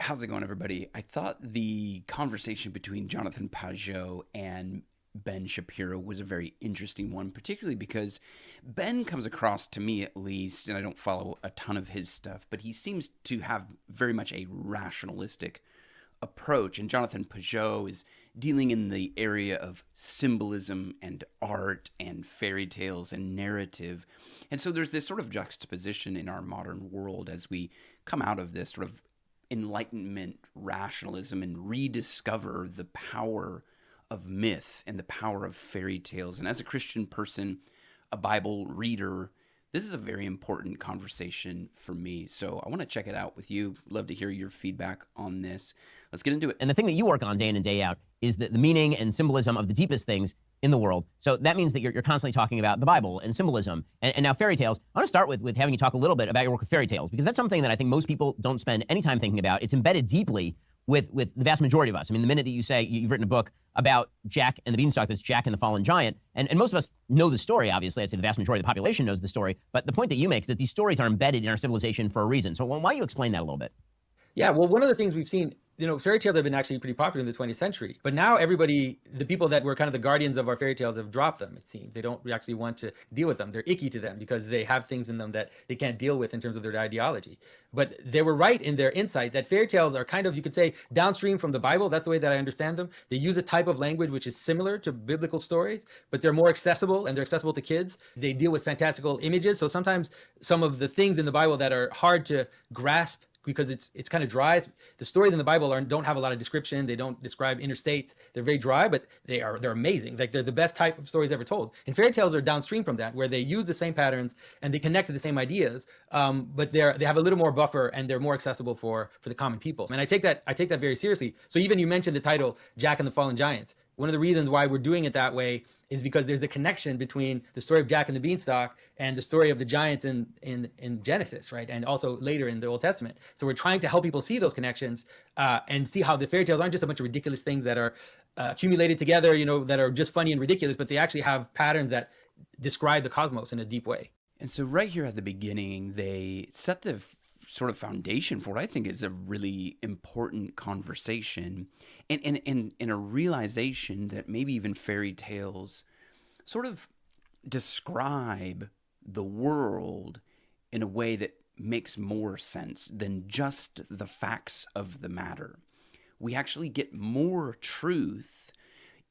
How's it going, everybody? I thought the conversation between Jonathan Pageau and Ben Shapiro was a very interesting one, particularly because Ben comes across, to me at least, and I don't follow a ton of his stuff, but he seems to have very much a rationalistic approach. And Jonathan Pageau is dealing in the area of symbolism and art and fairy tales and narrative. And so there's this sort of juxtaposition in our modern world as we come out of this sort of Enlightenment rationalism and rediscover the power of myth and the power of fairy tales. And as a Christian person, a Bible reader, this is a very important conversation for me. So I want to check it out with you. Love to hear your feedback on this. Let's get into it. And the thing that you work on day in and day out is the meaning and symbolism of the deepest things in the world. So that means that you're constantly talking about the Bible and symbolism. And now fairy tales. I want to start with having you talk a little bit about your work with fairy tales, because that's something that I think most people don't spend any time thinking about. It's embedded deeply with the vast majority of us. I mean, the minute that you say you've written a book about Jack and the Beanstalk, that's Jack and the Fallen Giant, and most of us know the story, obviously. I'd say the vast majority of the population knows the story. But the point that you make is that these stories are embedded in our civilization for a reason. So why don't you explain that a little bit? Yeah, well, one of the things we've seen, fairy tales have been actually pretty popular in the 20th century. But now everybody, the people that were kind of the guardians of our fairy tales have dropped them, it seems. They don't actually want to deal with them. They're icky to them because they have things in them that they can't deal with in terms of their ideology. But they were right in their insight that fairy tales are kind of, you could say, downstream from the Bible. That's the way that I understand them. They use a type of language which is similar to biblical stories, but they're more accessible and they're accessible to kids. They deal with fantastical images. So sometimes some of the things in the Bible that are hard to grasp because it's kind of dry. The stories in the Bible don't have a lot of description. They don't describe interstates. They're very dry, but they're amazing. Like they're the best type of stories ever told. And fairy tales are downstream from that, where they use the same patterns and they connect to the same ideas, but they have a little more buffer and they're more accessible for the common people. And I take that very seriously. So even you mentioned the title, Jack and the Fallen Giants. One of the reasons why we're doing it that way is because there's a connection between the story of Jack and the Beanstalk and the story of the giants in Genesis, right? And also later in the Old Testament. So we're trying to help people see those connections and see how the fairy tales aren't just a bunch of ridiculous things that are accumulated together, that are just funny and ridiculous, but they actually have patterns that describe the cosmos in a deep way. And so right here at the beginning, they set the sort of foundation for what I think is a really important conversation and a realization that maybe even fairy tales sort of describe the world in a way that makes more sense than just the facts of the matter. We actually get more truth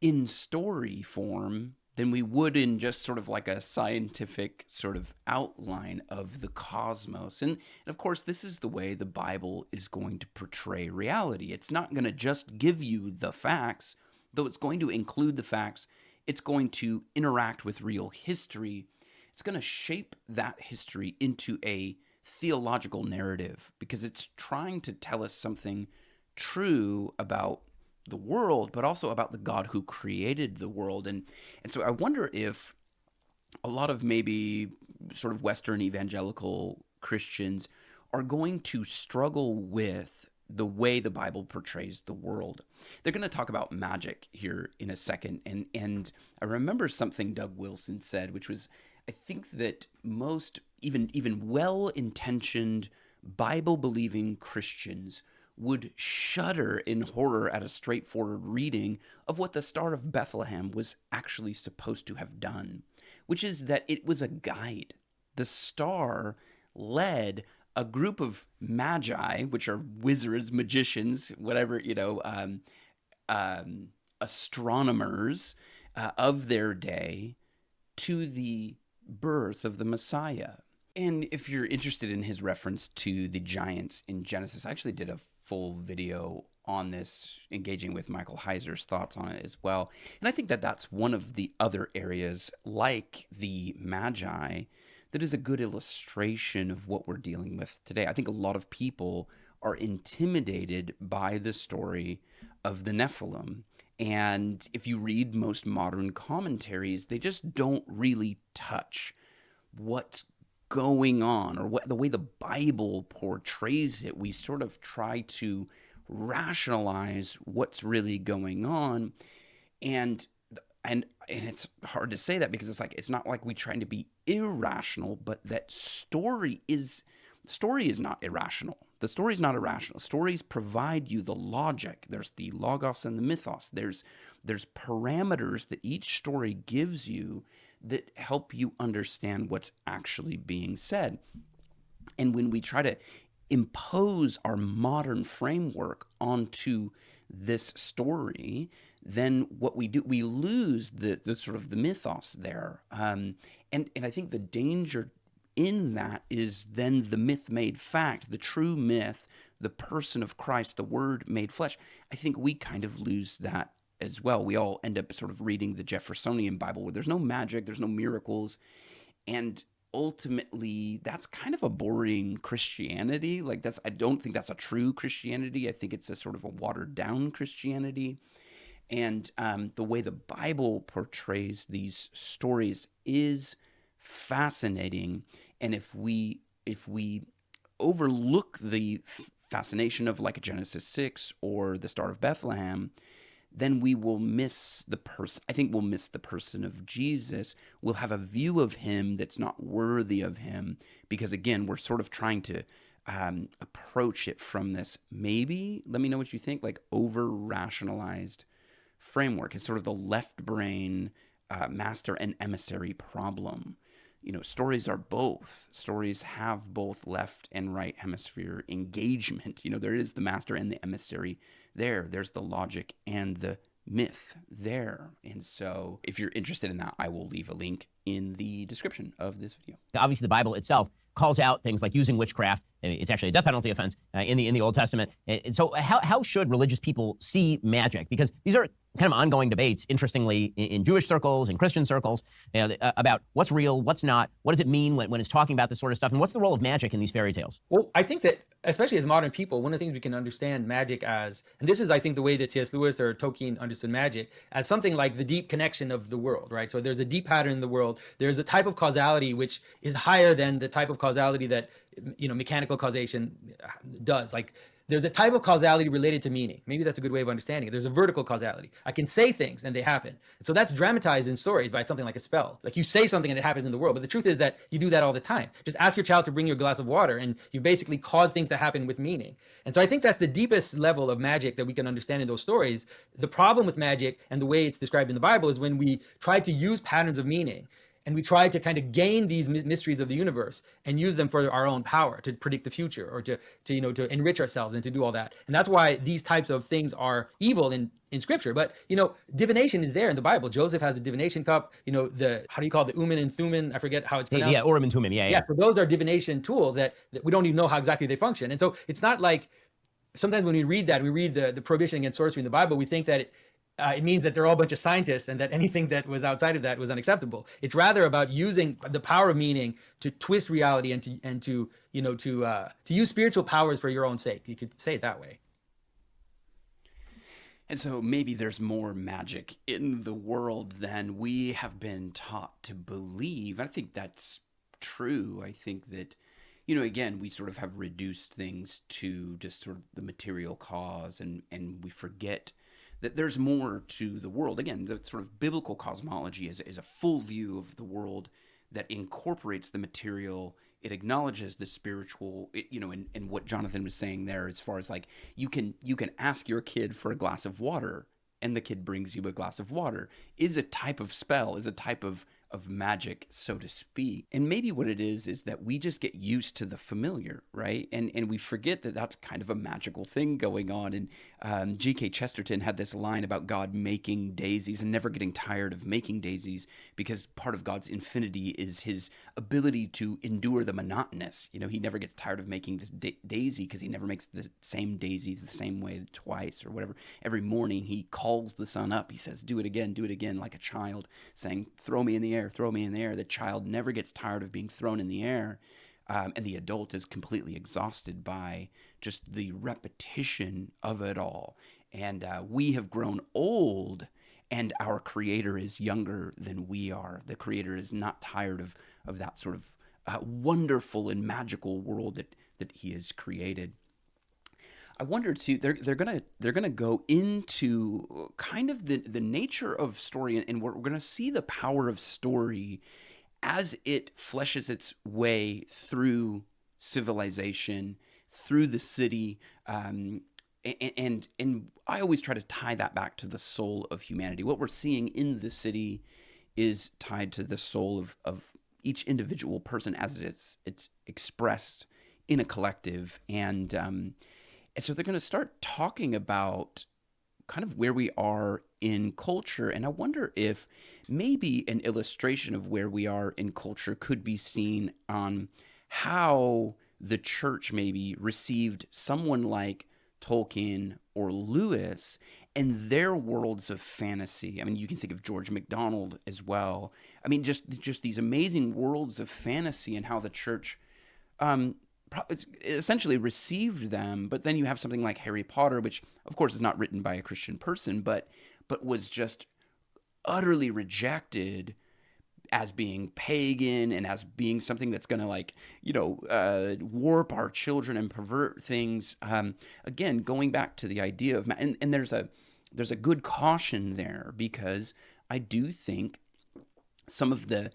in story form than we would in just sort of like a scientific sort of outline of the cosmos. And of course, this is the way the Bible is going to portray reality. It's not going to just give you the facts, though it's going to include the facts. It's going to interact with real history. It's going to shape that history into a theological narrative because it's trying to tell us something true about the world, but also about the God who created the world. And so I wonder if a lot of maybe sort of Western evangelical Christians are going to struggle with the way the Bible portrays the world. They're going to talk about magic here in a second. And I remember something Doug Wilson said, which was, I think that most even well-intentioned Bible-believing Christians would shudder in horror at a straightforward reading of what the Star of Bethlehem was actually supposed to have done, which is that it was a guide. The star led a group of magi, which are wizards, magicians, whatever, astronomers of their day, to the birth of the Messiah. And if you're interested in his reference to the giants in Genesis, I actually did a full video on this, engaging with Michael Heiser's thoughts on it as well. And I think that that's one of the other areas, like the Magi, that is a good illustration of what we're dealing with today. I think a lot of people are intimidated by the story of the Nephilim. And if you read most modern commentaries, they just don't really touch what's going on or what the way the Bible portrays it. We sort of try to rationalize what's really going on, and it's hard to say that because it's not like we trying to be irrational, but that story is not irrational. The story's not irrational. Stories provide you the logic. There's the logos and the mythos. There's parameters that each story gives you that help you understand what's actually being said. And when we try to impose our modern framework onto this story, then what we do, we lose the sort of the mythos there. And I think the danger in that is then the myth made fact, the true myth, the person of Christ, the Word made flesh. I think we kind of lose that as well. We all end up sort of reading the Jeffersonian Bible where there's no magic, there's no miracles, and ultimately that's kind of a boring Christianity. Like I don't think that's a true Christianity. I think it's a sort of a watered down Christianity. And the way the Bible portrays these stories is fascinating. And if we overlook the fascination of like a Genesis 6 or the Star of Bethlehem, then we will miss the person. I think we'll miss the person of Jesus. We'll have a view of him that's not worthy of him because, again, we're sort of trying to approach it from this, maybe, let me know what you think, like over-rationalized framework. It's sort of the left brain master and emissary problem. Stories are both. Stories have both left and right hemisphere engagement. There is the master and the emissary there. There's the logic and the myth there. And so if you're interested in that, I will leave a link in the description of this video. Obviously, the Bible itself calls out things like using witchcraft. It's actually a death penalty offense in the Old Testament. And so how should religious people see magic? Because these are kind of ongoing debates, interestingly, in Jewish circles and Christian circles, about what's real, what's not, what does it mean when it's talking about this sort of stuff, and what's the role of magic in these fairy tales? Well, I think that, especially as modern people, one of the things we can understand magic as, and this is, I think, the way that C.S. Lewis or Tolkien understood magic, as something like the deep connection of the world, right? So there's a deep pattern in the world. There's a type of causality which is higher than the type of causality that, mechanical causation does. Like, there's a type of causality related to meaning. Maybe that's a good way of understanding it. There's a vertical causality. I can say things and they happen. And so that's dramatized in stories by something like a spell. Like you say something and it happens in the world. But the truth is that you do that all the time. Just ask your child to bring you a glass of water and you basically cause things to happen with meaning. And so I think that's the deepest level of magic that we can understand in those stories. The problem with magic and the way it's described in the Bible is when we try to use patterns of meaning and we try to kind of gain these mysteries of the universe and use them for our own power to predict the future or to enrich ourselves and to do all that. And that's why these types of things are evil in scripture. But, divination is there in the Bible. Joseph has a divination cup, how do you call it? The Urim and Thummim? I forget how it's pronounced. Yeah, Urim and Thummim. Yeah. So those are divination tools that we don't even know how exactly they function. And so it's not like sometimes when we read that, we read the prohibition against sorcery in the Bible, we think that it means that they're all a bunch of scientists and that anything that was outside of that was unacceptable. It's rather about using the power of meaning to twist reality and to use spiritual powers for your own sake. You could say it that way. And so maybe there's more magic in the world than we have been taught to believe. I think that's true. I think that, again, we sort of have reduced things to just sort of the material cause and we forget that there's more to the world. Again, the sort of biblical cosmology is a full view of the world that incorporates the material. It acknowledges the spiritual, and what Jonathan was saying there as far as like, you can ask your kid for a glass of water and the kid brings you a glass of water is a type of spell, is a type of magic, so to speak. And maybe what it is that we just get used to the familiar, right? And we forget that that's kind of a magical thing going on. And G.K. Chesterton had this line about God making daisies and never getting tired of making daisies because part of God's infinity is his ability to endure the monotonous. He never gets tired of making this daisy because he never makes the same daisies the same way twice or whatever. Every morning he calls the sun up. He says, do it again, like a child saying, throw me in the air, throw me in the air. The child never gets tired of being thrown in the air. And the adult is completely exhausted by just the repetition of it all. And we have grown old, and our Creator is younger than we are. The Creator is not tired of that sort of wonderful and magical world that He has created. I wonder too. They're gonna go into kind of the nature of story, and we're gonna see the power of story as it fleshes its way through civilization, through the city. And I always try to tie that back to the soul of humanity. What we're seeing in the city is tied to the soul of each individual person as it's expressed in a collective. And so they're going to start talking about kind of where we are in culture. And I wonder if maybe an illustration of where we are in culture could be seen on how the church maybe received someone like Tolkien or Lewis and their worlds of fantasy. I mean, you can think of George MacDonald as well. I mean, just these amazing worlds of fantasy and how the church essentially received them. But then you have something like Harry Potter, which of course is not written by a Christian person, but was just utterly rejected as being pagan and as being something that's going to warp our children and pervert things. Again, going back to the idea of, and there's a good caution there, because I do think some of the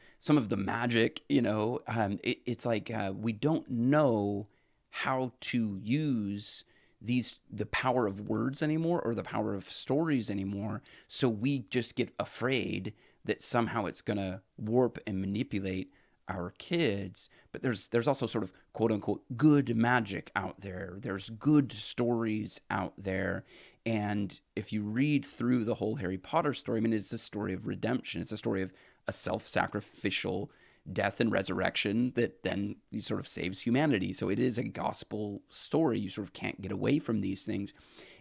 magic, it's like we don't know how to use the power of words anymore, or the power of stories anymore. So we just get afraid that somehow it's going to warp and manipulate our kids. But there's also sort of quote unquote good magic out there. There's good stories out there. And if you read through the whole Harry Potter story, I mean, it's a story of redemption. It's a story of a self-sacrificial death and resurrection that then sort of saves humanity. So it is a gospel story. You sort of can't get away from these things.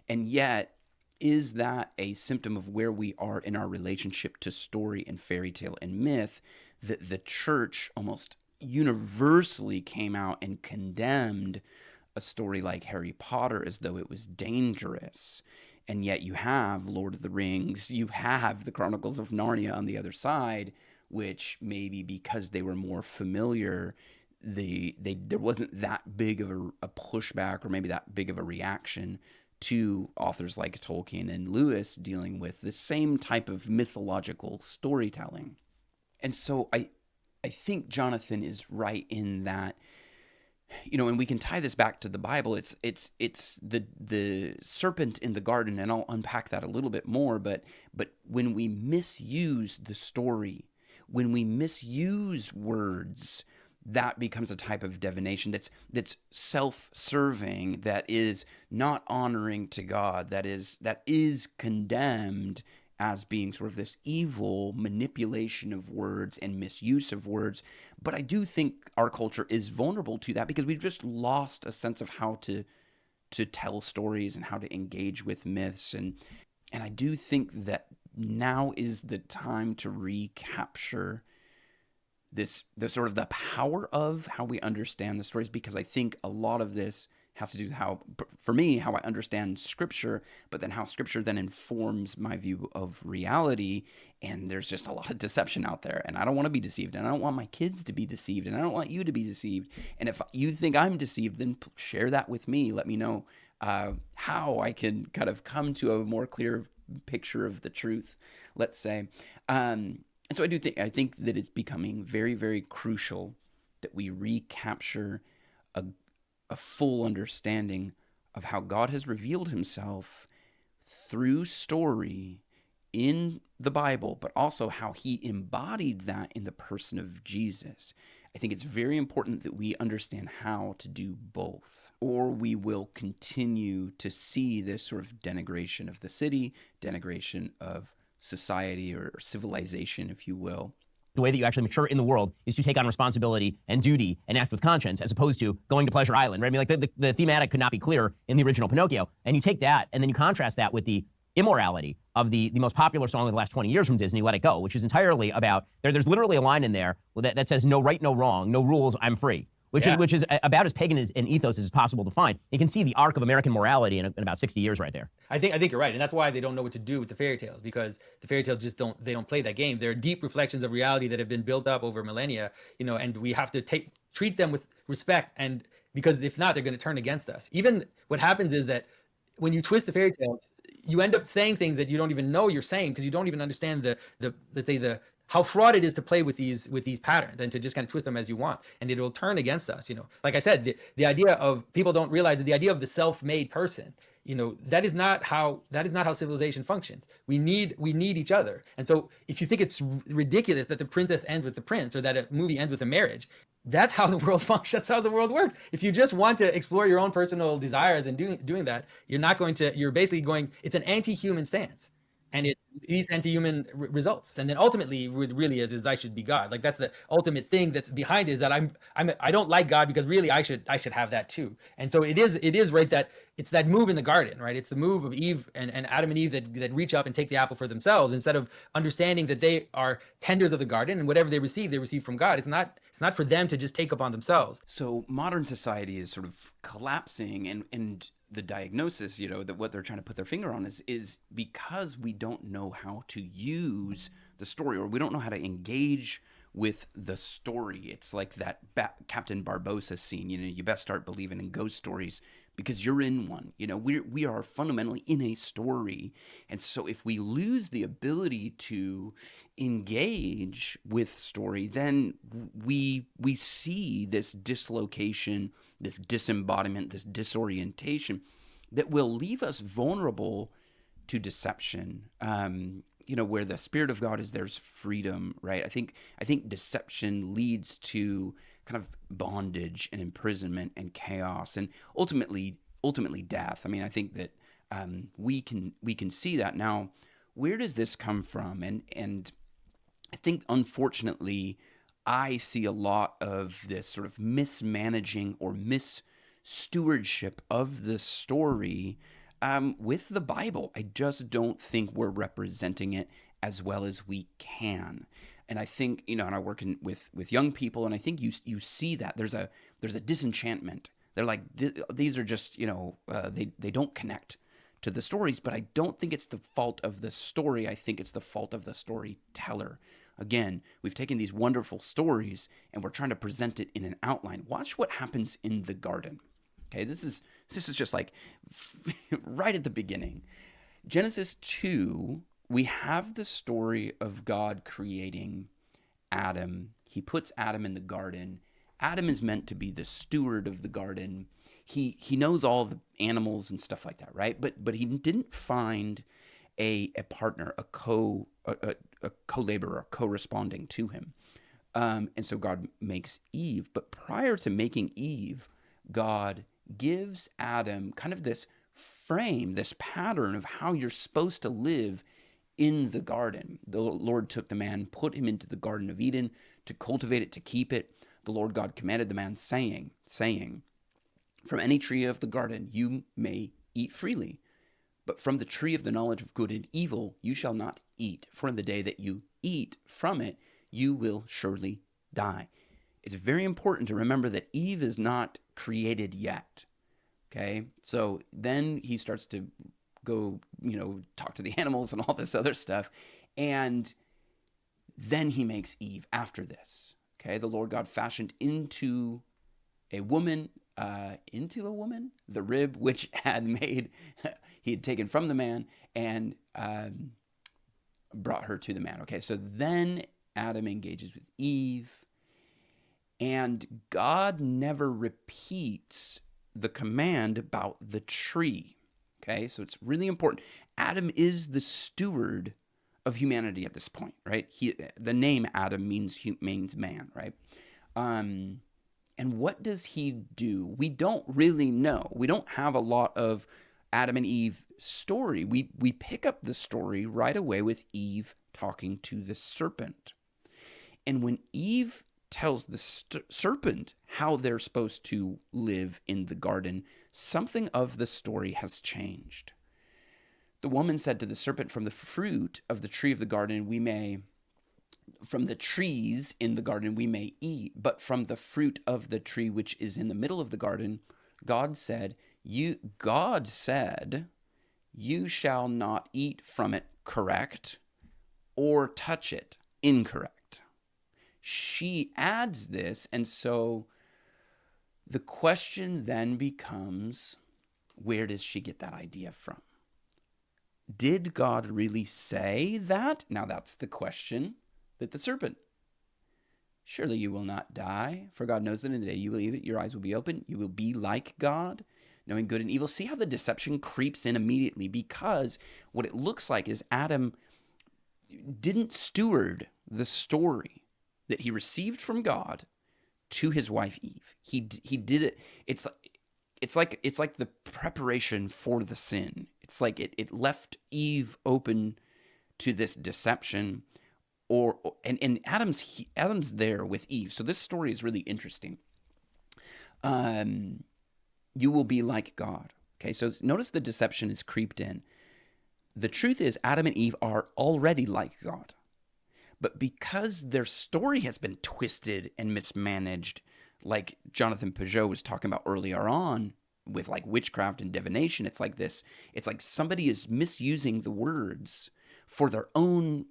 And yet, is that a symptom of where we are in our relationship to story and fairy tale and myth, that the church almost universally came out and condemned a story like Harry Potter as though it was dangerous? And yet you have Lord of the Rings, you have the Chronicles of Narnia on the other side, which maybe because they were more familiar, there wasn't that big of a pushback, or maybe that big of a reaction to authors like Tolkien and Lewis dealing with the same type of mythological storytelling. And so I think Jonathan is right in that, and we can tie this back to the Bible. It's the serpent in the garden, and I'll unpack that a little bit more. But when we misuse the story, when we misuse words, that becomes a type of divination that's self-serving, that is not honoring to God, that is condemned as being sort of this evil manipulation of words and misuse of words. But I do think our culture is vulnerable to that, because we've just lost a sense of how to tell stories and how to engage with myths. And I do think that now is the time to recapture the sort of the power of how we understand the stories, because I think a lot of this has to do with how I understand Scripture, but then how Scripture then informs my view of reality. And there's just a lot of deception out there, and I don't want to be deceived, and I don't want my kids to be deceived, and I don't want you to be deceived. And if you think I'm deceived, then share that with me. Let me know how I can kind of come to a more clear picture of the truth, let's say. And so I think that it's becoming very, very crucial that we recapture a full understanding of how God has revealed himself through story in the Bible, but also how he embodied that in the person of Jesus. I think it's very important that we understand how to do both, or we will continue to see this sort of denigration of the city, denigration of society, or civilization, if you will. The way that you actually mature in the world is to take on responsibility and duty and act with conscience, as opposed to going to Pleasure Island, right? I mean, like the thematic could not be clearer in the original Pinocchio. And you take that and then you contrast that with the immorality of the most popular song of the last 20 years from Disney, Let It Go, which is entirely about, there's literally a line in there that says, no right, no wrong, no rules, I'm free. Which is about as pagan an ethos as possible to find. You can see the arc of American morality in about 60 years right there. I think you're right, and that's why they don't know what to do with the fairy tales, because the fairy tales just don't play that game. They're deep reflections of reality that have been built up over millennia, and we have to treat them with respect, and because if not, they're going to turn against us. Even what happens is that when you twist the fairy tales, you end up saying things that you don't even know you're saying, because you don't even understand the let's say the how fraught it is to play with these patterns and to just kind of twist them as you want, and it'll turn against us. Like I said, the idea of people don't realize that the idea of the self-made person, that is not how civilization functions. We need each other. And so if you think it's ridiculous that the princess ends with the prince, or that a movie ends with a marriage, that's how the world functions. That's how the world works. If you just want to explore your own personal desires and doing that, you're basically going, it's an anti-human stance. And it leads to anti-human results. And then ultimately, what it really is I should be God. Like, that's the ultimate thing that's behind it, is that I don't like God, because really I should have that too. And so it is right, that it's that move in the garden, right? It's the move of Eve and Adam and Eve that reach up and take the apple for themselves, instead of understanding that they are tenders of the garden, and whatever they receive from God. It's not for them to just take upon themselves. So modern society is sort of collapsing, and the diagnosis, that what they're trying to put their finger on is because we don't know how to use the story, or we don't know how to engage with the story. It's like that Captain Barbossa scene, you best start believing in ghost stories because you're in one. We are fundamentally in a story. And so if we lose the ability to engage with story, then we see this dislocation, this disembodiment, this disorientation that will leave us vulnerable to deception. Where the Spirit of God is, there's freedom, right? I think deception leads to kind of bondage and imprisonment and chaos, and ultimately death. I think that we can see that now. Where does this come from? And I think, unfortunately, I see a lot of this sort of mismanaging or misstewardship of the story with the Bible. I just don't think we're representing it as well as we can. And I think, and I work with young people, and I think you see that there's a disenchantment. They're like, these are just, they don't connect to the stories, but I don't think it's the fault of the story. I think it's the fault of the storyteller. Again, we've taken these wonderful stories and we're trying to present it in an outline. Watch what happens in the garden. Okay, this is just like right at the beginning. Genesis 2, we have the story of God creating Adam. He puts Adam in the garden. Adam is meant to be the steward of the garden. He knows all the animals and stuff like that, right? But he didn't find a partner, a co-laborer, corresponding to him. And so God makes Eve. But prior to making Eve, God gives Adam kind of this frame, this pattern of how you're supposed to live in the garden. The Lord took the man, put him into the Garden of Eden to cultivate it, to keep it. The Lord God commanded the man, saying, from any tree of the garden you may eat freely, but from the tree of the knowledge of good and evil you shall not eat, for in the day that you eat from it you will surely die. It's very important to remember that Eve is not created yet. Okay, so then he starts to go, talk to the animals and all this other stuff, and then he makes Eve after this. Okay, the Lord God fashioned into a woman, the rib which he had taken from the man, and brought her to the man. Okay, so then Adam engages with Eve, and God never repeats the command about the tree. Okay, so it's really important. Adam is the steward of humanity at this point, right? The name Adam means man, right? And what does he do? We don't really know. We don't have a lot of Adam and Eve story. We pick up the story right away with Eve talking to the serpent. And when Eve tells the serpent how they're supposed to live in the garden, something of the story has changed. The woman said to the serpent, from the fruit of the tree of the garden from the trees in the garden we may eat, but from the fruit of the tree which is in the middle of the garden, God said, you shall not eat from it, correct, or touch it, incorrect. She adds this, and so the question then becomes, where does she get that idea from? Did God really say that? Now that's the question. that the serpent, surely you will not die, for God knows that in the day you will eat it, your eyes will be open, you will be like God, knowing good and evil. See how the deception creeps in immediately, because what it looks like is Adam didn't steward the story that he received from God to his wife Eve. He did it. It's like the preparation for the sin. It's like it left Eve open to this deception, and Adam's there with Eve. So this story is really interesting. You will be like God. Okay, so notice the deception is creeped in. The truth is Adam and Eve are already like God. But because their story has been twisted and mismanaged, like Jonathan Pageau was talking about earlier on with like witchcraft and divination, it's like this. It's like somebody is misusing the words for their own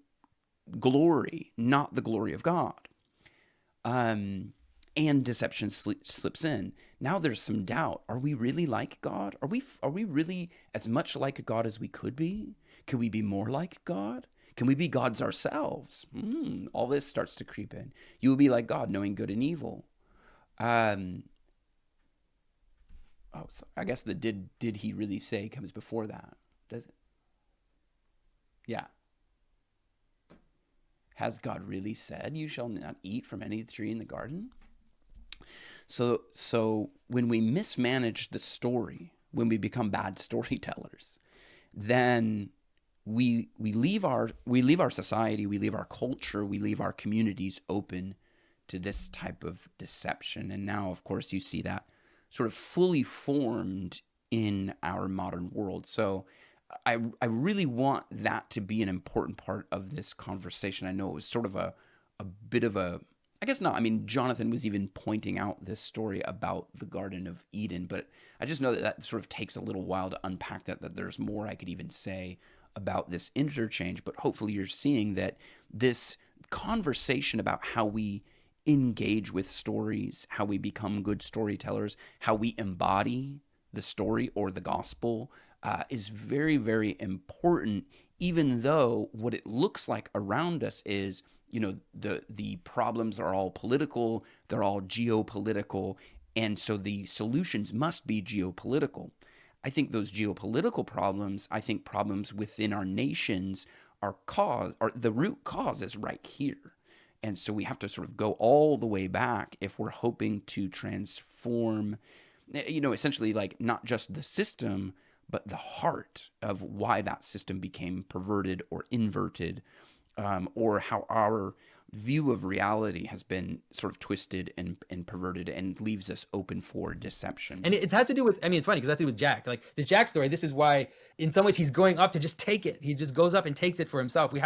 glory, not the glory of God. And deception slips in. Now there's some doubt. Are we really like God? Are we really as much like God as we could be? Can we be more like God? Can we be gods ourselves? All this starts to creep in. You will be like God, knowing good and evil. So I guess the did he really say comes before that, does it? Yeah. Has God really said, you shall not eat from any tree in the garden? So when we mismanage the story, when we become bad storytellers, then we leave our society, we leave our culture, we leave our communities open to this type of deception. And now, of course, you see that sort of fully formed in our modern world. So I really want that to be an important part of this conversation. I know it was sort of a bit of a, I guess not. I mean, Jonathan was even pointing out this story about the Garden of Eden, but I just know that sort of takes a little while to unpack that there's more I could even say about this interchange. But hopefully you're seeing that this conversation about how we engage with stories, how we become good storytellers, how we embody the story or the gospel is very, very important, even though what it looks like around us is, the problems are all political, they're all geopolitical, and so the solutions must be geopolitical. I think those geopolitical problems, problems within our nations are the root cause is right here. And so we have to sort of go all the way back if we're hoping to transform, essentially like not just the system, but the heart of why that system became perverted or inverted, or how our view of reality has been sort of twisted and perverted and leaves us open for deception. And it has to do with, it's funny because that's to do with Jack. Like this Jack story, this is why in some ways he's going up to just take it. He just goes up and takes it for himself. We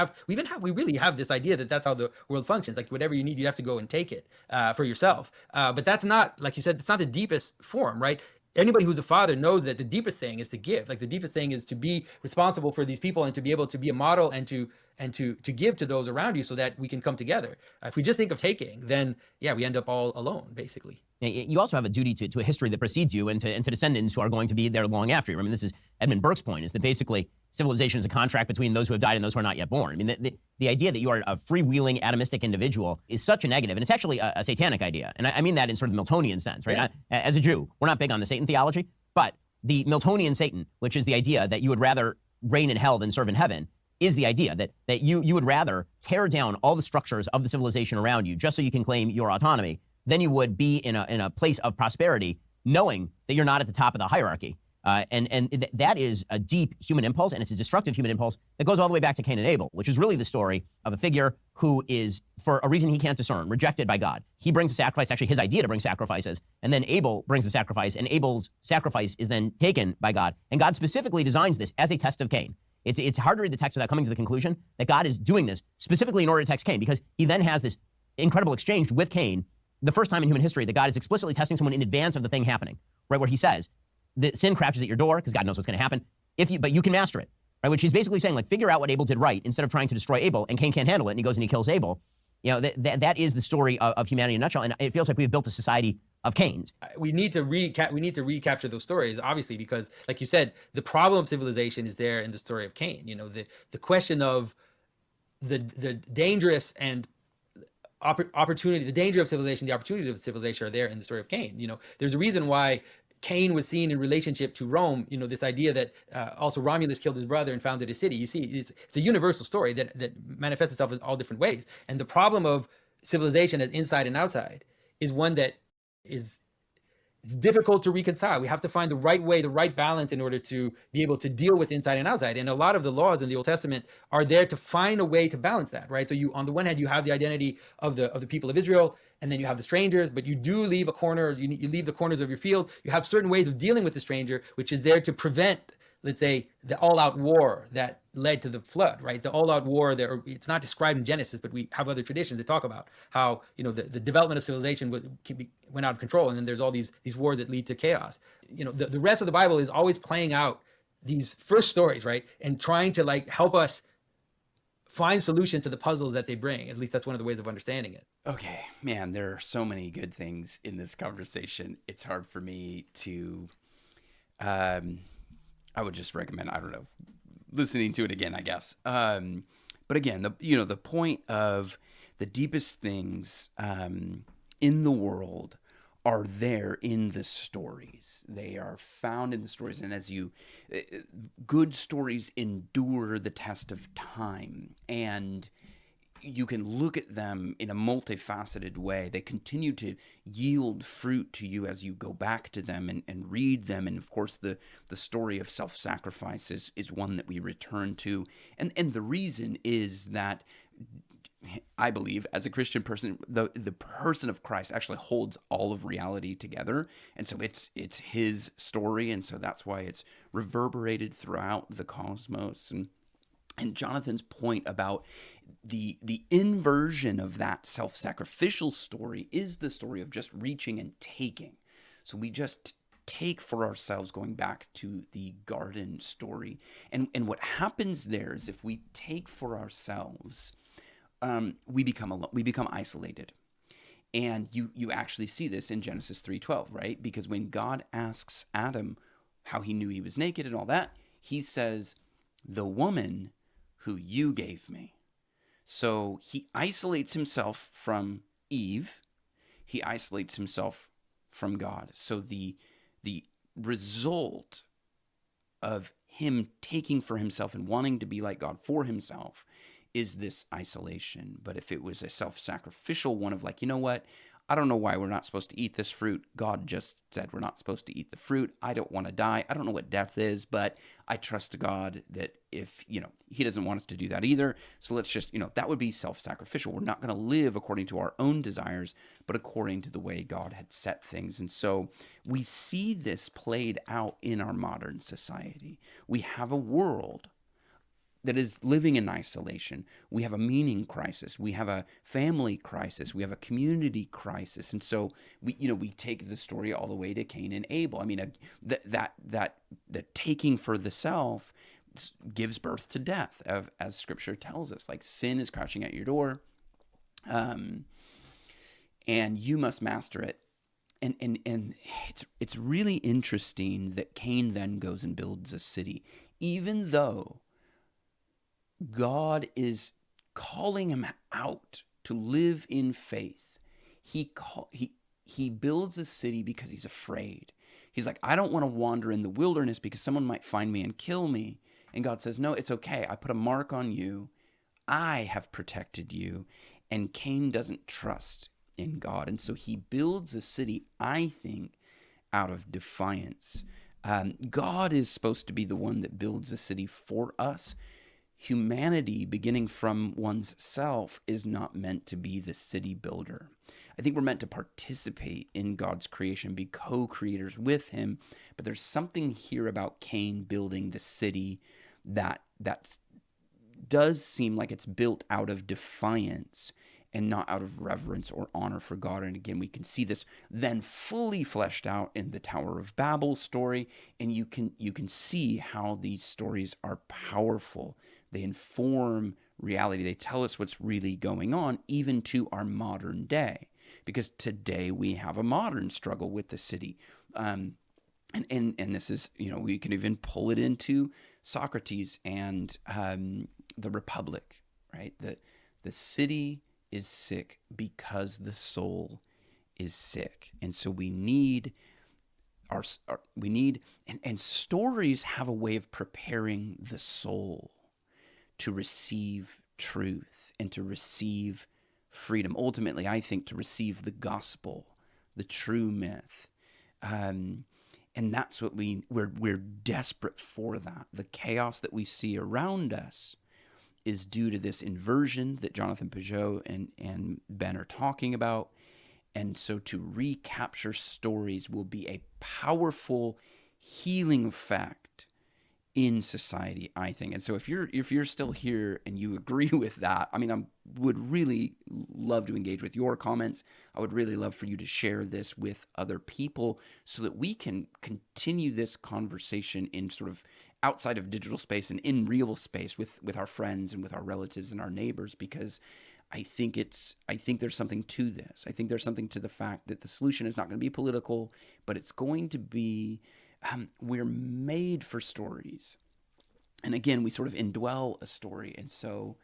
really have this idea that that's how the world functions. Like whatever you need, you have to go and take it for yourself. But that's not, like you said, it's not the deepest form, right? Anybody who's a father knows that the deepest thing is to give. Like the deepest thing is to be responsible for these people and to be able to be a model and to give to those around you so that we can come together. If we just think of taking, then we end up all alone, basically. You also have a duty to a history that precedes you and to descendants who are going to be there long after you. I mean, this is Edmund Burke's point, is that basically civilization is a contract between those who have died and those who are not yet born. I mean, the idea that you are a freewheeling, atomistic individual is such a negative, and it's actually a satanic idea. And I mean that in sort of the Miltonian sense, right? Yeah. As a Jew, we're not big on the Satan theology, but the Miltonian Satan, which is the idea that you would rather reign in hell than serve in heaven, is the idea that you would rather tear down all the structures of the civilization around you just so you can claim your autonomy than you would be in a place of prosperity, knowing that you're not at the top of the hierarchy. And that is a deep human impulse, and it's a destructive human impulse that goes all the way back to Cain and Abel, which is really the story of a figure who is, for a reason he can't discern, rejected by God. He brings a sacrifice, actually his idea to bring sacrifices, and then Abel brings the sacrifice, and Abel's sacrifice is then taken by God. And God specifically designs this as a test of Cain. It's hard to read the text without coming to the conclusion that God is doing this specifically in order to test Cain, because he then has this incredible exchange with Cain, the first time in human history that God is explicitly testing someone in advance of the thing happening, right? Where he says, the sin crouches at your door because God knows what's going to happen, but you can master it, right? Which he's basically saying, like, figure out what Abel did right instead of trying to destroy Abel, and Cain can't handle it, and he goes and he kills Abel. That is the story of humanity in a nutshell, and it feels like we've built a society of Cains. We need to recapture those stories, obviously, because, like you said, the problem of civilization is there in the story of Cain. The question of the dangerous and opportunity, the danger of civilization, the opportunity of civilization are there in the story of Cain. There's a reason why Cain was seen in relationship to Rome. This idea that also Romulus killed his brother and founded a city. You see, it's a universal story that manifests itself in all different ways. And the problem of civilization as inside and outside is one that it's difficult to reconcile. We have to find the right way, the right balance in order to be able to deal with inside and outside. And a lot of the laws in the Old Testament are there to find a way to balance that, right? So on the one hand, you have the identity of the people of Israel, and then you have the strangers, but you do leave a corner, you leave the corners of your field. You have certain ways of dealing with the stranger, which is there to prevent, let's say, the all-out war that led to the flood, right? The all-out war, it's not described in Genesis, but we have other traditions that talk about how, the development of civilization went out of control, and then there's all these wars that lead to chaos. The rest of the Bible is always playing out these first stories, right? And trying to help us find solutions to the puzzles that they bring. At least that's one of the ways of understanding it. Okay, man, there are so many good things in this conversation. It's hard for me to, I would just recommend, I don't know, listening to it again, I guess. But again, the point of the deepest things in the world are there in the stories. They are found in the stories. And good stories endure the test of time. And you can look at them in a multifaceted way. They continue to yield fruit to you as you go back to them and read them. And of course, the story of self-sacrifice is one that we return to. And the reason is that I believe, as a Christian person, the person of Christ actually holds all of reality together. And so it's his story. And so that's why it's reverberated throughout the cosmos. And Jonathan's point about the inversion of that self-sacrificial story is the story of just reaching and taking. So we just take for ourselves, going back to the garden story. And what happens there is if we take for ourselves, we become isolated. And you actually see this in Genesis 3:12, right? Because when God asks Adam how he knew he was naked and all that, he says, "The woman who you gave me." So he isolates himself from Eve. He isolates himself from God. So the result of him taking for himself and wanting to be like God for himself is this isolation. But if it was a self-sacrificial one of you know what? I don't know why we're not supposed to eat this fruit. God just said we're not supposed to eat the fruit. I don't want to die. I don't know what death is, but I trust God that if, he doesn't want us to do that either. So let's just, that would be self-sacrificial. We're not going to live according to our own desires, but according to the way God had set things. And so we see this played out in our modern society. We have a world that is living in isolation. We have a meaning crisis. We have a family crisis. We have a community crisis. And so we take the story all the way to Cain and Abel. I mean, that taking for the self gives birth to death, as Scripture tells us. Sin is crouching at your door, and you must master it. And it's really interesting that Cain then goes and builds a city, even though God is calling him out to live in faith. He builds a city because he's afraid. He's like, I don't want to wander in the wilderness because someone might find me and kill me. And God says, no, it's okay. I put a mark on you. I have protected you. And Cain doesn't trust in God. And so he builds a city, I think, out of defiance. God is supposed to be the one that builds a city for us. Humanity, beginning from one's self, is not meant to be the city builder. I think we're meant to participate in God's creation, be co-creators with him. But there's something here about Cain building the city that does seem like it's built out of defiance and not out of reverence or honor for God. And again, we can see this then fully fleshed out in the Tower of Babel story. And you can see how these stories are powerful. They inform reality. They tell us what's really going on, even to our modern day. Because today we have a modern struggle with the city. And this is, we can even pull it into Socrates and the Republic, right? The city is sick because the soul is sick. And so we need and stories have a way of preparing the soul to receive truth and to receive freedom. Ultimately, I think to receive the gospel, the true myth. And that's what we're desperate for that. The chaos that we see around us is due to this inversion that Jonathan Pageau and Ben are talking about. And so to recapture stories will be a powerful healing effect in society, I think. And so if you're still here and you agree with that, I mean, I would really love to engage with your comments. I would really love for you to share this with other people so that we can continue this conversation in sort of outside of digital space and in real space with our friends and with our relatives and our neighbors, because I think there's something to this. I think there's something to the fact that the solution is not going to be political, but it's going to be, we're made for stories. And again, we sort of indwell a story. And so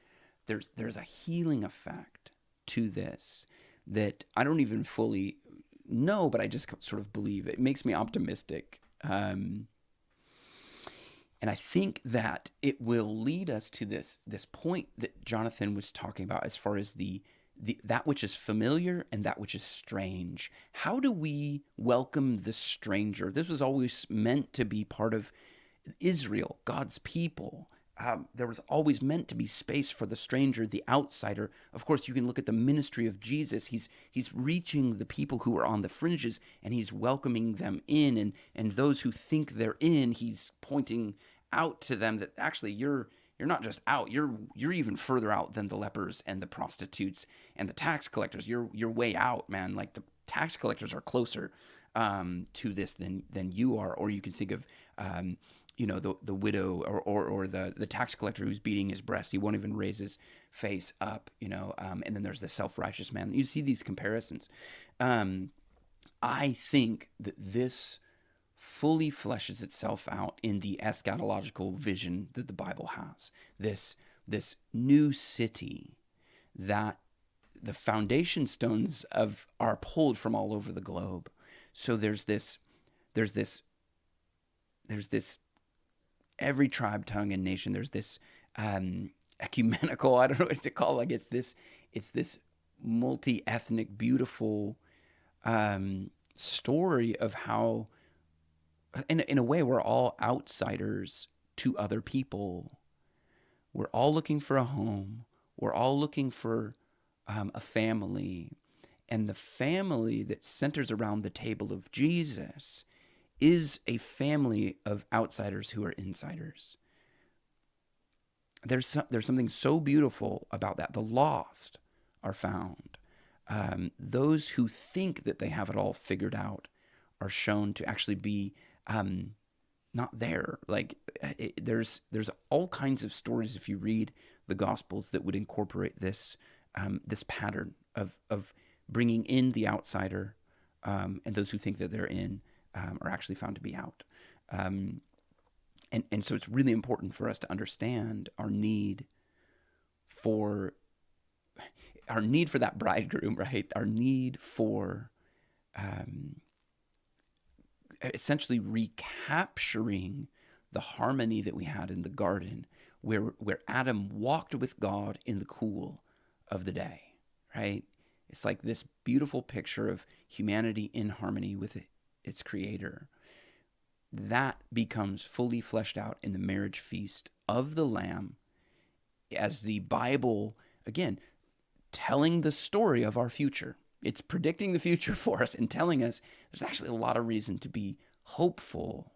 there's a healing effect to this that I don't even fully know, but I just sort of believe. It makes me optimistic. And I think that it will lead us to this point that Jonathan was talking about as far as the that which is familiar and that which is strange. How do we welcome the stranger? This was always meant to be part of Israel, God's people. There was always meant to be space for the stranger, the outsider. Of course, you can look at the ministry of Jesus. He's reaching the people who are on the fringes, and he's welcoming them in. And those who think they're in, he's pointing out to them that actually you're not just out. You're even further out than the lepers and the prostitutes and the tax collectors. You're way out, man. Like the tax collectors are closer to this than you are. Or you can think of the widow or the tax collector who's beating his breast. He won't even raise his face up, and then there's the self-righteous man. You see these comparisons. I think that this fully fleshes itself out in the eschatological vision that the Bible has. This new city that the foundation stones are pulled from all over the globe. So there's this every tribe, tongue, and nation. There's this ecumenical, I don't know what to call it. It's this multi-ethnic, beautiful story of how, in a way, we're all outsiders to other people. We're all looking for a home. We're all looking for a family. And the family that centers around the table of Jesus is a family of outsiders who are insiders. There's something so beautiful about that. The lost are found. Those who think that they have it all figured out are shown to actually be not there. Like there's all kinds of stories if you read the Gospels that would incorporate this pattern of bringing in the outsider, and those who think that they're in are actually found to be out. And so it's really important for us to understand our need for that bridegroom, right? Our need for essentially recapturing the harmony that we had in the garden, where Adam walked with God in the cool of the day, right? It's like this beautiful picture of humanity in harmony with its creator. That becomes fully fleshed out in the marriage feast of the Lamb, as the Bible, again, telling the story of our future. It's predicting the future for us and telling us there's actually a lot of reason to be hopeful.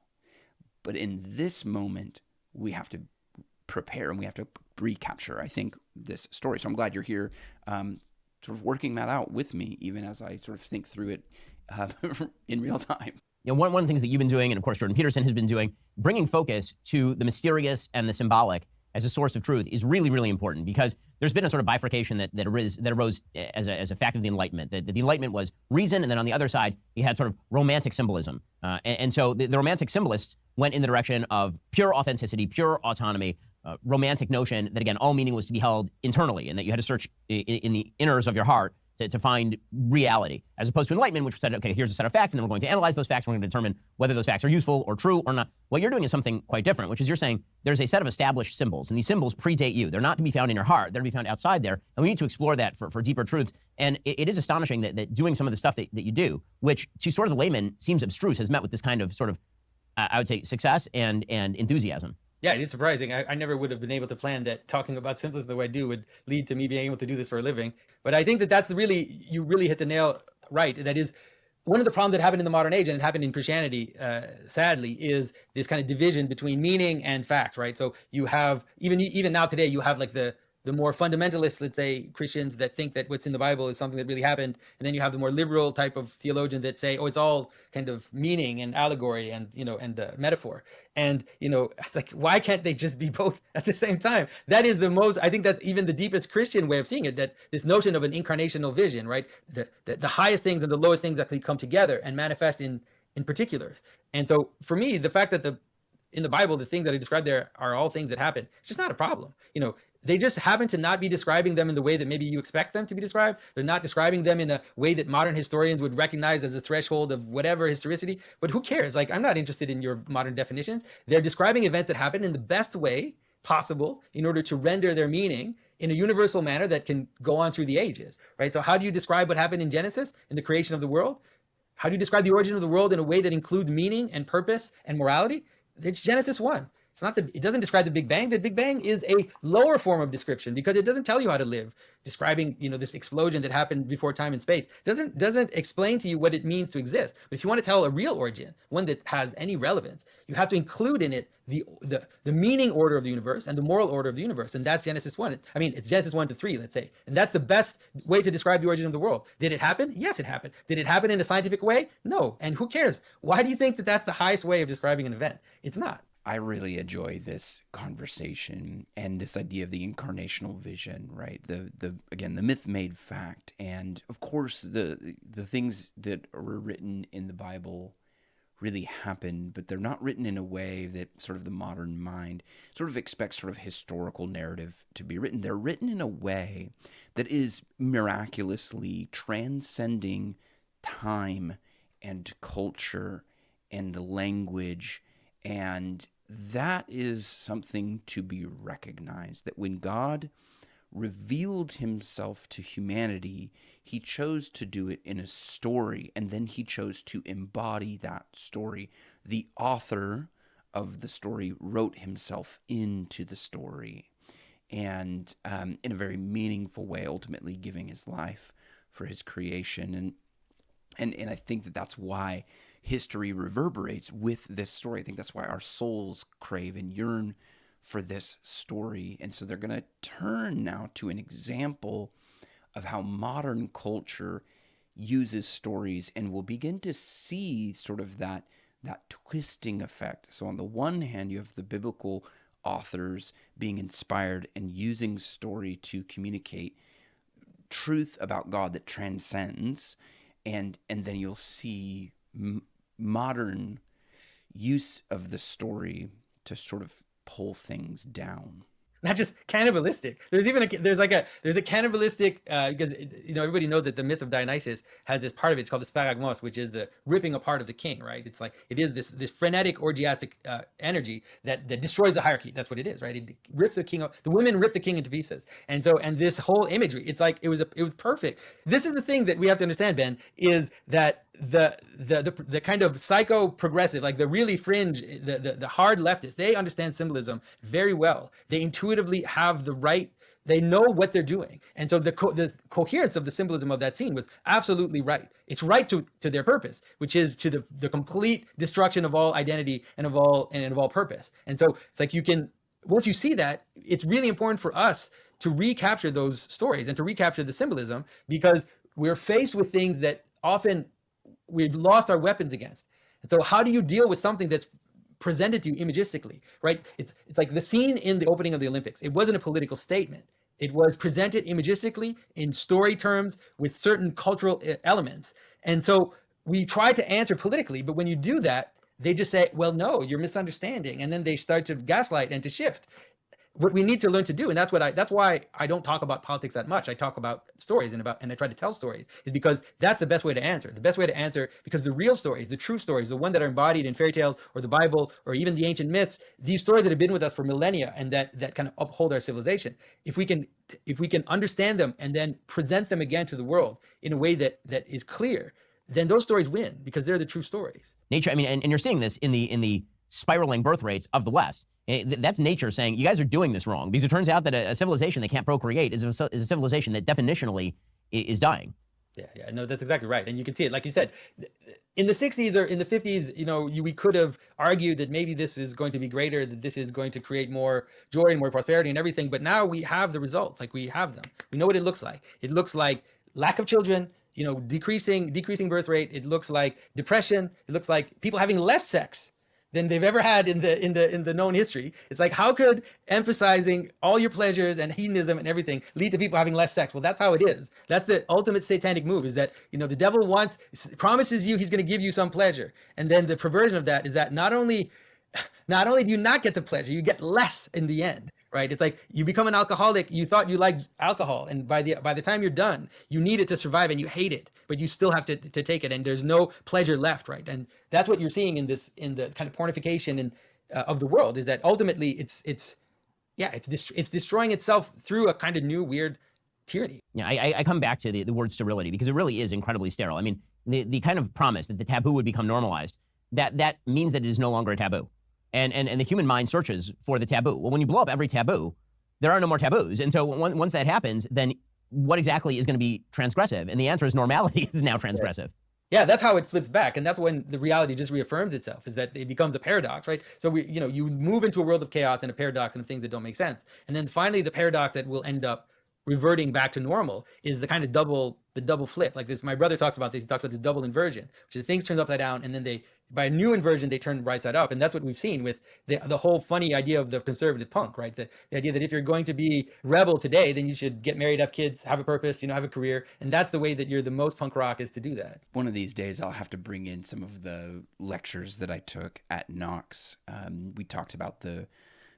But in this moment, we have to prepare and we have to recapture, I think, this story. So I'm glad you're here, sort of working that out with me, even as I sort of think through it in real time. One of the things that you've been doing, and of course Jordan Peterson has been doing, bringing focus to the mysterious and the symbolic as a source of truth is really, really important, because there's been a sort of bifurcation that arose as a fact of the Enlightenment. That the Enlightenment was reason, and then on the other side, you had sort of romantic symbolism. And so the romantic symbolists went in the direction of pure authenticity, pure autonomy, romantic notion that, again, all meaning was to be held internally and that you had to search in the inners of your heart to find reality, as opposed to enlightenment, which said, okay, here's a set of facts, and then we're going to analyze those facts. We're going to determine whether those facts are useful or true or not. What you're doing is something quite different, which is you're saying there's a set of established symbols, and these symbols predate you. They're not to be found in your heart. They're to be found outside there, and we need to explore that for deeper truths. And it is astonishing that doing some of the stuff that you do, which to sort of the layman seems abstruse, has met with this kind of sort of, I would say, success and enthusiasm. Yeah, it is surprising. I never would have been able to plan that talking about symbolism the way I do would lead to me being able to do this for a living. But I think that that's you really hit the nail right. That is one of the problems that happened in the modern age, and it happened in Christianity, sadly, is this kind of division between meaning and fact, right? So you have, even now today, you have like the more fundamentalist, let's say, Christians that think that what's in the Bible is something that really happened. And then you have the more liberal type of theologian that say, oh, it's all kind of meaning and allegory and, metaphor. And, it's like, why can't they just be both at the same time? That is I think that's even the deepest Christian way of seeing it, that this notion of an incarnational vision, right? The highest things and the lowest things actually come together and manifest in particulars. And so for me, the fact that in the Bible, the things that I described there are all things that happen, it's just not a problem. They just happen to not be describing them in the way that maybe you expect them to be described. They're not describing them in a way that modern historians would recognize as a threshold of whatever historicity. But who cares? Like, I'm not interested in your modern definitions. They're describing events that happen in the best way possible in order to render their meaning in a universal manner that can go on through the ages, right? So how do you describe what happened in Genesis, in the creation of the world? How do you describe the origin of the world in a way that includes meaning and purpose and morality? It's Genesis 1. It doesn't describe the Big Bang. The Big Bang is a lower form of description because it doesn't tell you how to live. Describing, this explosion that happened before time and space doesn't explain to you what it means to exist. But if you want to tell a real origin, one that has any relevance, you have to include in it the meaning order of the universe and the moral order of the universe. And that's Genesis 1. I mean, it's Genesis 1 to 3, let's say. And that's the best way to describe the origin of the world. Did it happen? Yes, it happened. Did it happen in a scientific way? No. And who cares? Why do you think that that's the highest way of describing an event? It's not. I really enjoy this conversation and this idea of the incarnational vision, right? The myth made fact, and of course the things that were written in the Bible really happened, but they're not written in a way that sort of the modern mind sort of expects sort of historical narrative to be written. They're written in a way that is miraculously transcending time and culture and language. And that is something to be recognized, that when God revealed himself to humanity, he chose to do it in a story, and then he chose to embody that story. The author of the story wrote himself into the story, and in a very meaningful way, ultimately giving his life for his creation. And I think that that's why history reverberates with this story. I think that's why our souls crave and yearn for this story. And so they're going to turn now to an example of how modern culture uses stories, and we'll begin to see sort of that twisting effect. So on the one hand, you have the biblical authors being inspired and using story to communicate truth about God that transcends, and then you'll see modern use of the story to sort of pull things down. Not just cannibalistic. There's a cannibalistic because everybody knows that the myth of Dionysus has this part of it. It's called the sparagmos, which is the ripping apart of the king. Right? It's like it is this frenetic orgiastic energy that destroys the hierarchy. That's what it is. Right? It rips the king. The women rip the king into pieces. And this whole imagery. It's like it was perfect. This is the thing that we have to understand, Ben, is that the kind of psycho progressive, like the really fringe, the hard leftists, they understand symbolism very well. They intuitively have the right, they know what they're doing. And so the coherence of the symbolism of that scene was absolutely right. It's right to their purpose, which is to the complete destruction of all identity and of all purpose. And so it's like once you see that, it's really important for us to recapture those stories and to recapture the symbolism, because we're faced with things that often we've lost our weapons against. And so how do you deal with something that's presented to you imagistically, right? It's like the scene in the opening of the Olympics. It wasn't a political statement. It was presented imagistically in story terms with certain cultural elements. And so we try to answer politically, but when you do that, they just say, well, no, you're misunderstanding. And then they start to gaslight and to shift. what we need to learn to do, and that's why I don't talk about politics that much. I talk about stories and I try to tell stories, is because that's the best way to answer. The best way to answer, because the real stories, the true stories, the one that are embodied in fairy tales or the Bible or even the ancient myths, these stories that have been with us for millennia and that kind of uphold our civilization. If we can understand them and then present them again to the world in a way that is clear, then those stories win because they're the true stories. Nature, I mean, and you're seeing this in the spiraling birth rates of the West. That's nature saying, you guys are doing this wrong, because it turns out that a civilization that can't procreate is a civilization that definitionally is dying. Yeah, no, that's exactly right. And you can see it, like you said, in the 60s or in the 50s, we could have argued that maybe this is going to be greater, that this is going to create more joy and more prosperity and everything. But now we have the results, like we have them. We know what it looks like. It looks like lack of children, decreasing birth rate. It looks like depression. It looks like people having less sex than they've ever had in the known history. It's like, how could emphasizing all your pleasures and hedonism and everything lead to people having less sex? Well, that's how it is. That's the ultimate satanic move, is that, the devil promises you he's going to give you some pleasure. And then the perversion of that is that not only do you not get the pleasure, you get less in the end, right? It's like you become an alcoholic. You thought you liked alcohol, and by the time you're done, you need it to survive, and you hate it, but you still have to take it, and there's no pleasure left, right? And that's what you're seeing in the kind of pornification of the world, is that ultimately it's destroying itself through a kind of new weird tyranny. Yeah, I come back to the word sterility, because it really is incredibly sterile. I mean, the kind of promise that the taboo would become normalized, that means that it is no longer a taboo. And the human mind searches for the taboo. Well, when you blow up every taboo, there are no more taboos. And so once that happens, then what exactly is going to be transgressive? And the answer is normality is now transgressive. Yeah, that's how it flips back. And that's when the reality just reaffirms itself, is that it becomes a paradox, right? So you move into a world of chaos and a paradox and of things that don't make sense. And then finally the paradox that will end up reverting back to normal is the kind of double flip. Like this, my brother talks about this. He talks about this double inversion, which is things turned upside down, and then by a new inversion, they turn right side up. And that's what we've seen with the whole funny idea of the conservative punk, right? The idea that if you're going to be rebel today, then you should get married, have kids, have a purpose, have a career. And that's the way that you're the most punk rock, is to do that. One of these days, I'll have to bring in some of the lectures that I took at Knox. We talked about the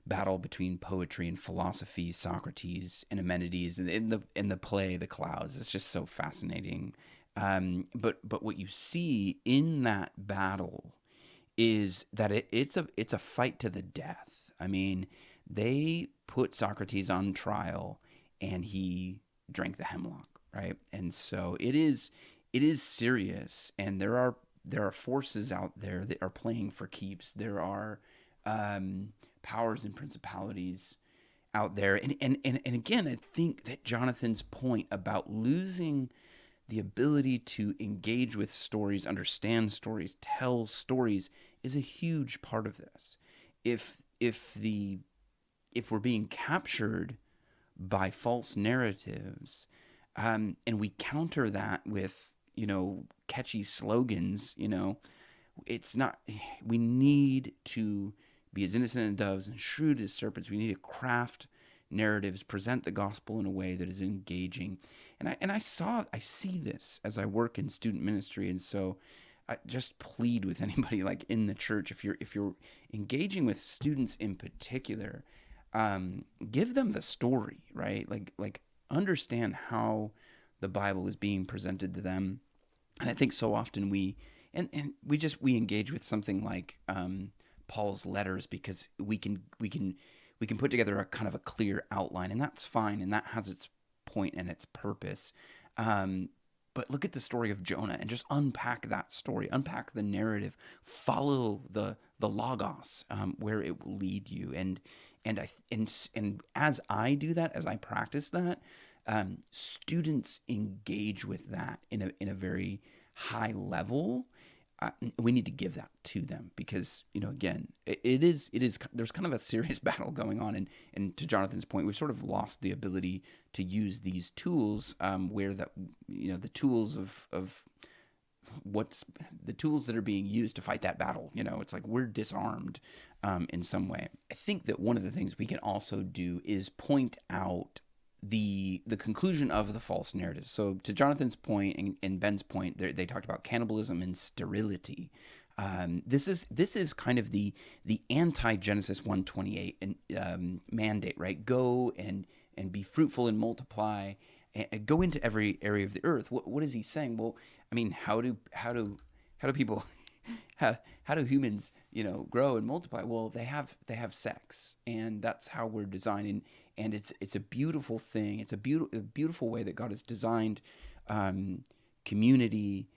battle between poetry and philosophy, Socrates and Eumenides, and in the play The Clouds. It's just so fascinating. But what you see in that battle is that it's a fight to the death. I mean, they put Socrates on trial, and he drank the hemlock, right? And so it is serious, and there are forces out there that are playing for keeps. There are powers and principalities out there. And again, I think that Jonathan's point about losing the ability to engage with stories, understand stories, tell stories is a huge part of this. If we're being captured by false narratives, and we counter that with, catchy slogans, it's not, we need to be as innocent as doves and shrewd as serpents. We need to craft narratives, present the gospel in a way that is engaging. And I see this as I work in student ministry. And so I just plead with anybody like in the church, if you're engaging with students in particular, give them the story, right? Like understand how the Bible is being presented to them. And I think so often we engage with something like Paul's letters because we can put together a kind of a clear outline, and that's fine, and that has its point and its purpose. But look at the story of Jonah and just unpack that story, unpack the narrative, follow the logos where it will lead you. And as I do that, as I practice that, students engage with that in a very high level. We need to give that to them because, again, it is there's kind of a serious battle going on. And to Jonathan's point, we've sort of lost the ability to use these tools where the tools of what's the tools that are being used to fight that battle. It's like we're disarmed in some way. I think that one of the things we can also do is point out the conclusion of the false narrative. So to Jonathan's point and Ben's point, they talked about cannibalism and sterility. This is kind of the anti Genesis 1:28 and mandate, right? Go and be fruitful and multiply, and go into every area of the earth. What is he saying? Well, I mean, how do people how do humans grow and multiply? Well, they have sex, and that's how we're designed. And it's a beautiful thing. It's a beautiful way that God has designed community,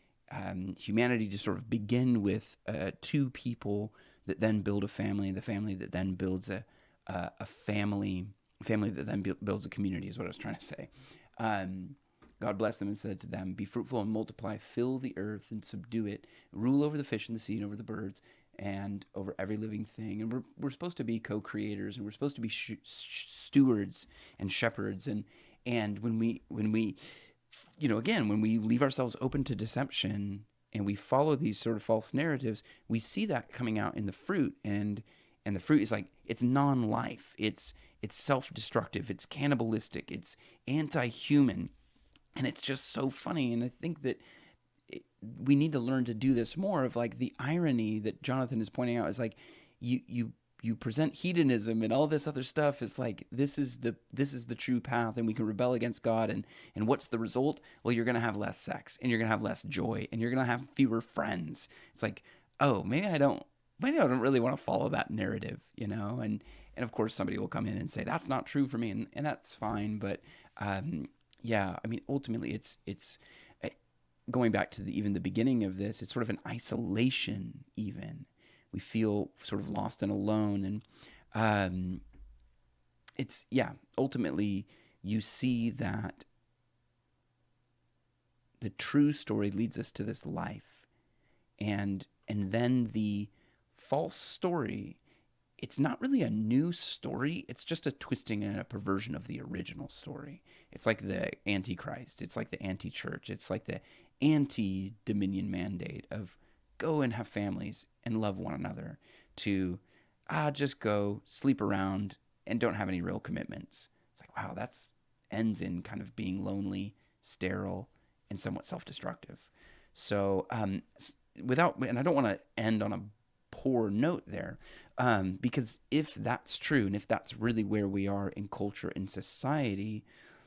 humanity to sort of begin with two people that then build a family, and the family that then builds a family that then builds a community, is what I was trying to say. God blessed them and said to them, "Be fruitful and multiply, fill the earth and subdue it, rule over the fish in the sea and over the birds and over every living thing." And we're supposed to be co-creators, and we're supposed to be stewards and shepherds. And when we again, when we leave ourselves open to deception and we follow these sort of false narratives, we see that coming out in the fruit. And the fruit is like, it's non-life, it's self-destructive, it's cannibalistic, it's anti-human. And it's just so funny. And I think that we need to learn to do this more, of like the irony that Jonathan is pointing out is like, you present hedonism and all this other stuff is like, this is the true path, and we can rebel against God. And what's the result? Well, you're going to have less sex, and you're going to have less joy, and you're going to have fewer friends. It's like, oh, maybe I don't really want to follow that narrative, and of course somebody will come in and say, that's not true for me. And that's fine. But, yeah, I mean, ultimately it's going back to even the beginning of this, it's sort of an isolation even. We feel sort of lost and alone. And ultimately you see that the true story leads us to this life. And then the false story, it's not really a new story. It's just a twisting and a perversion of the original story. It's like the Antichrist. It's like the anti-church. It's like the anti-dominion mandate of go and have families and love one another, to just go sleep around and don't have any real commitments. It's like, wow, that's ends in kind of being lonely, sterile, and somewhat self-destructive. So and I don't want to end on a poor note there, because if that's true, and if that's really where we are in culture and society,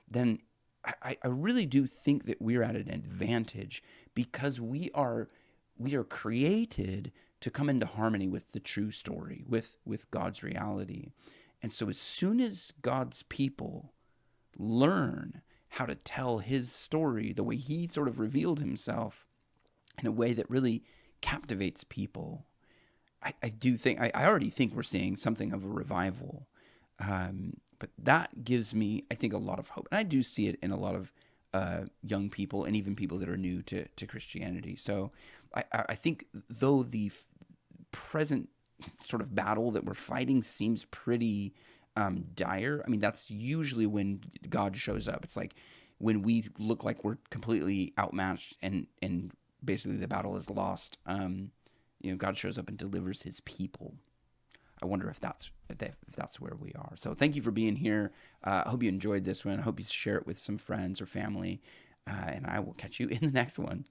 then I really do think that we're at an advantage, because we are created to come into harmony with the true story, with God's reality. And so as soon as God's people learn how to tell his story the way he sort of revealed himself, in a way that really captivates people, I do think, I already think we're seeing something of a revival. But that gives me, I think, a lot of hope. And I do see it in a lot of young people, and even people that are new to Christianity. So I think, though the present sort of battle that we're fighting seems pretty dire, I mean, that's usually when God shows up. It's like when we look like we're completely outmatched and basically the battle is lost, God shows up and delivers his people. I wonder if that's where we are. So thank you for being here. I hope you enjoyed this one. I hope you share it with some friends or family. And I will catch you in the next one.